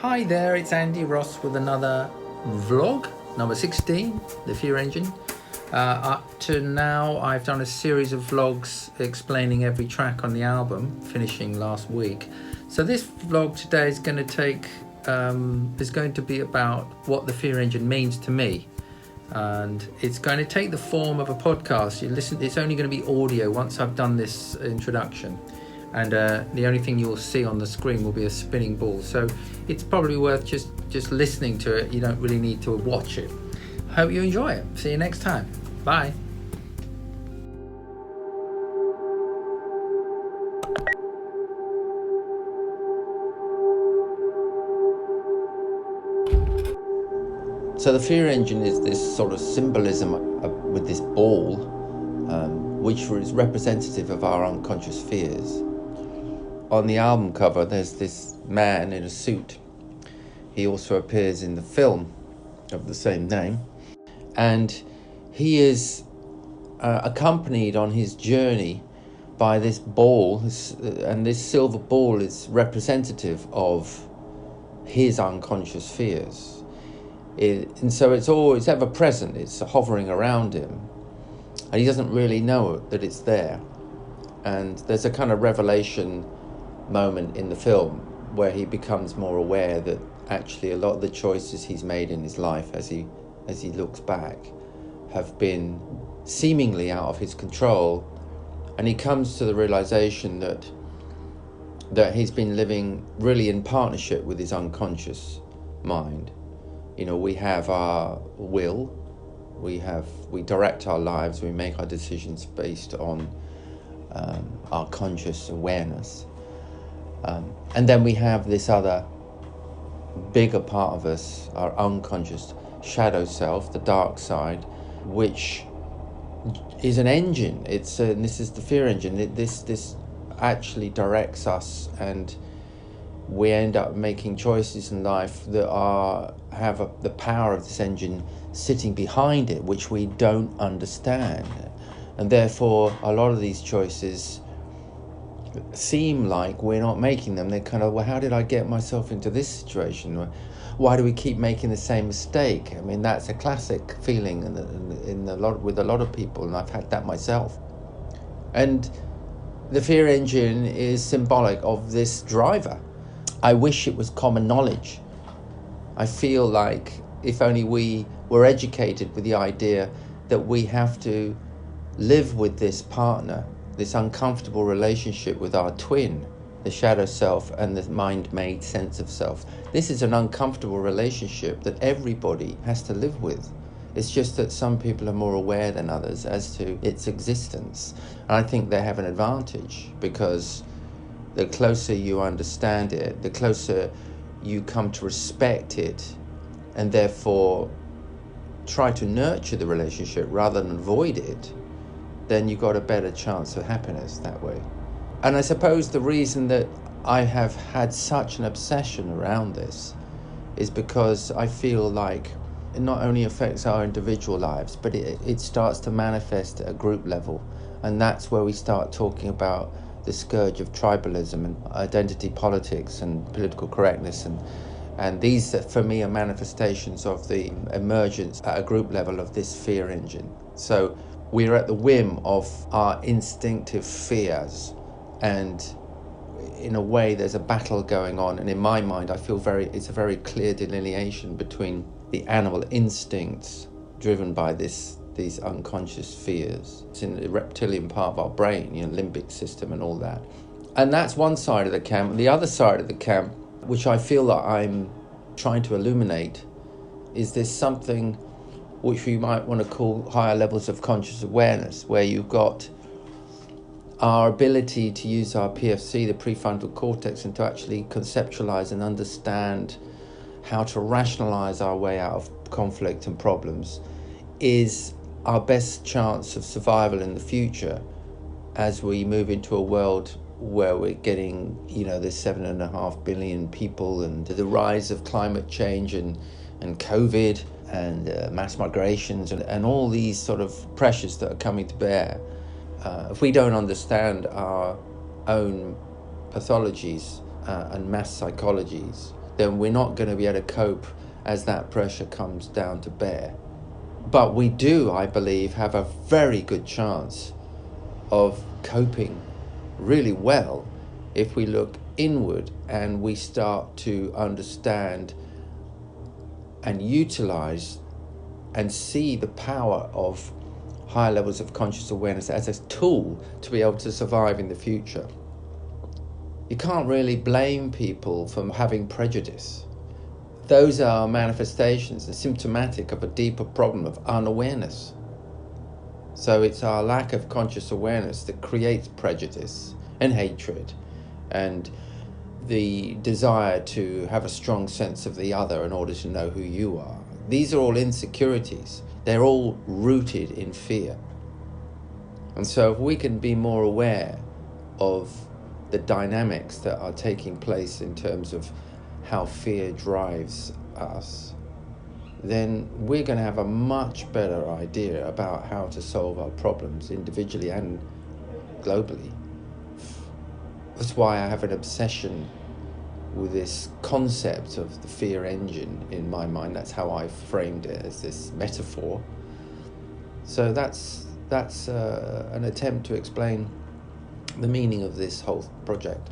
Hi there, it's Andy Ross with another vlog, number 16, The Fear Engine. Up to now, I've done a series of vlogs explaining every track on the album, finishing last week. So this vlog today is going to be about what The Fear Engine means to me. And it's going to take the form of a podcast. It's only going to be audio once I've done this introduction. And the only thing you'll see on the screen will be a spinning ball. So it's probably worth just listening to it. You don't really need to watch it. Hope you enjoy it. See you next time. Bye. So the Fear Engine is this sort of symbolism with this ball, which is representative of our unconscious fears. On the album cover, there's this man in a suit. He also appears in the film of the same name. And he is accompanied on his journey by this ball, and this silver ball is representative of his unconscious fears. And so it's always ever present, it's hovering around him. And he doesn't really know that it's there. And there's a kind of revelation moment in the film where he becomes more aware that actually a lot of the choices he's made in his life as he looks back have been seemingly out of his control, and he comes to the realization that he's been living really in partnership with his unconscious mind. You know, we have our will, we direct our lives, we make our decisions based on our conscious awareness. And then we have this other bigger part of us, our unconscious shadow self, the dark side, which is an engine. This is the fear engine. This actually directs us, and we end up making choices in life that have the power of this engine sitting behind it, which we don't understand. And therefore, a lot of these choices seem like we're not making them. They're kind of, well, how did I get myself into this situation? Why do we keep making the same mistake? I mean, that's a classic feeling with a lot of people, and I've had that myself. And the fear engine is symbolic of this driver. I wish it was common knowledge. I feel like if only we were educated with the idea that we have to live with this partner, this uncomfortable relationship with our twin, the shadow self and the mind-made sense of self. This is an uncomfortable relationship that everybody has to live with. It's just that some people are more aware than others as to its existence. And I think they have an advantage, because the closer you understand it, the closer you come to respect it, and therefore try to nurture the relationship rather than avoid it, then you've got a better chance of happiness that way. And I suppose the reason that I have had such an obsession around this is because I feel like it not only affects our individual lives, but it starts to manifest at a group level. And that's where we start talking about the scourge of tribalism and identity politics and political correctness. And these, for me, are manifestations of the emergence at a group level of this fear engine. So we're at the whim of our instinctive fears, and in a way there's a battle going on. And in my mind, I feel it's a very clear delineation between the animal instincts driven by these unconscious fears. It's in the reptilian part of our brain, limbic system and all that. And that's one side of the camp. The other side of the camp, which I feel that I'm trying to illuminate, is there's something which we might want to call higher levels of conscious awareness, where you've got our ability to use our PFC, the prefrontal cortex, and to actually conceptualize and understand how to rationalize our way out of conflict and problems is our best chance of survival in the future as we move into a world where we're getting, there's 7.5 billion people, and the rise of climate change and COVID and mass migrations and all these sort of pressures that are coming to bear. If we don't understand our own pathologies and mass psychologies, then we're not going to be able to cope as that pressure comes down to bear. But we do, I believe, have a very good chance of coping really well if we look inward and we start to understand and utilize and see the power of higher levels of conscious awareness as a tool to be able to survive in the future. You can't really blame people for having prejudice. Those are manifestations and symptomatic of a deeper problem of unawareness. So it's our lack of conscious awareness that creates prejudice and hatred and the desire to have a strong sense of the other in order to know who you are. These are all insecurities. They're all rooted in fear. And so if we can be more aware of the dynamics that are taking place in terms of how fear drives us, then we're going to have a much better idea about how to solve our problems individually and globally. That's why I have an obsession with this concept of the fear engine in my mind. That's how I framed it, as this metaphor. So that's an attempt to explain the meaning of this whole project.